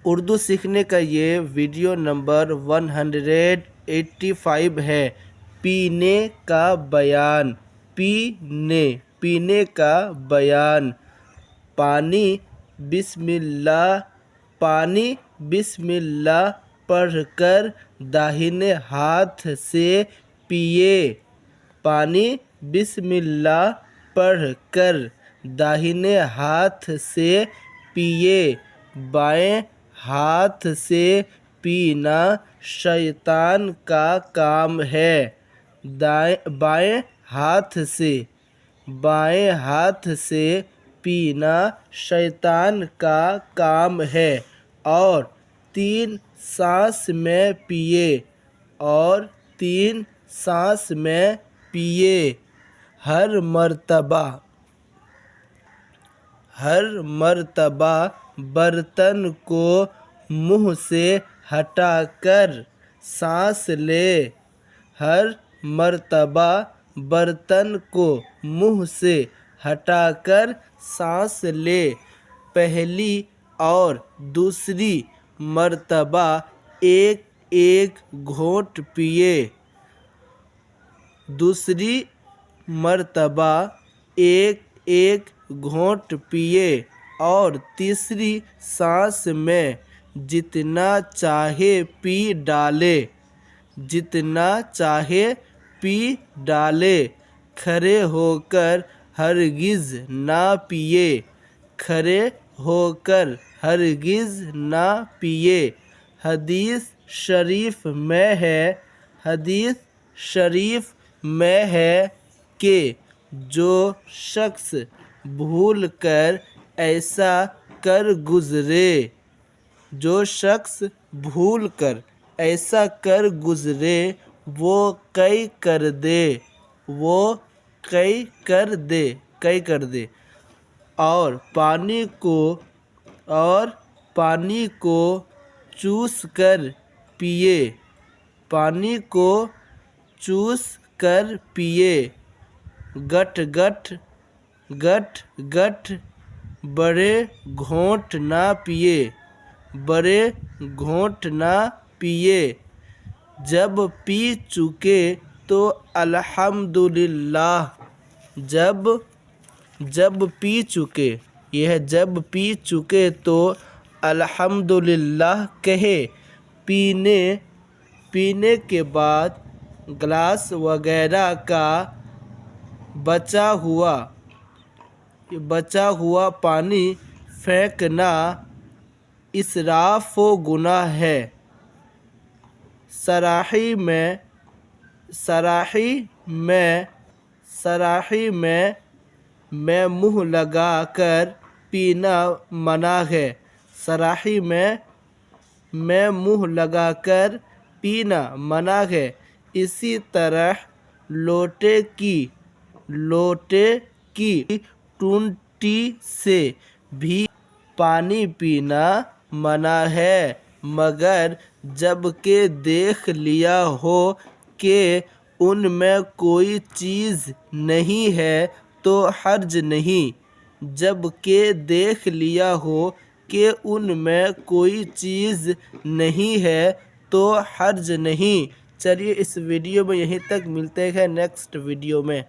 اردو سیکھنے کا یہ ویڈیو نمبر 185 ہے۔ پینے کا بیان، پینے کا بیان۔ پانی بسم اللہ پڑھ کر داہنے ہاتھ سے پیے۔ پانی بسم اللہ پڑھ کر داہنے ہاتھ سے پیے۔ بائیں ہاتھ سے پینا شیطان کا کام ہے۔ بائیں ہاتھ سے پینا شیطان کا کام ہے اور 3 سانس میں پیے۔ ہر مرتبہ برتن کو منہ سے ہٹا کر سانس لے۔ ہر مرتبہ برتن کو منہ سے ہٹا کر سانس لے۔ پہلی اور دوسری مرتبہ ایک ایک گھونٹ پیے۔ دوسری مرتبہ ایک ایک گھونٹ پیے اور تیسری سانس میں جتنا چاہے پی ڈالے۔ کھڑے ہو کر ہرگز نہ پیے۔ حدیث شریف میں ہے کہ جو شخص بھول کر ایسا کر گزرے وہ کئی کر دے اور پانی کو چوس کر پیے۔ گٹ گٹ بڑے گھونٹ نہ پیے۔ جب پی چکے تو الحمدللہ جب پی چکے تو الحمدللہ کہے۔ پینے کے بعد گلاس وغیرہ کا بچا ہوا پانی پھینکنا اسراف و گناہ ہے۔ صحیح میں منہ لگا کر پینا منع ہے۔ اسی طرح لوٹے کی ٹوٹی سے بھی پانی پینا منع ہے، مگر جب کہ دیکھ لیا ہو کہ ان میں کوئی چیز نہیں ہے تو حرج نہیں۔ چلیے اس ویڈیو میں یہیں تک، ملتے ہیں نیکسٹ ویڈیو میں۔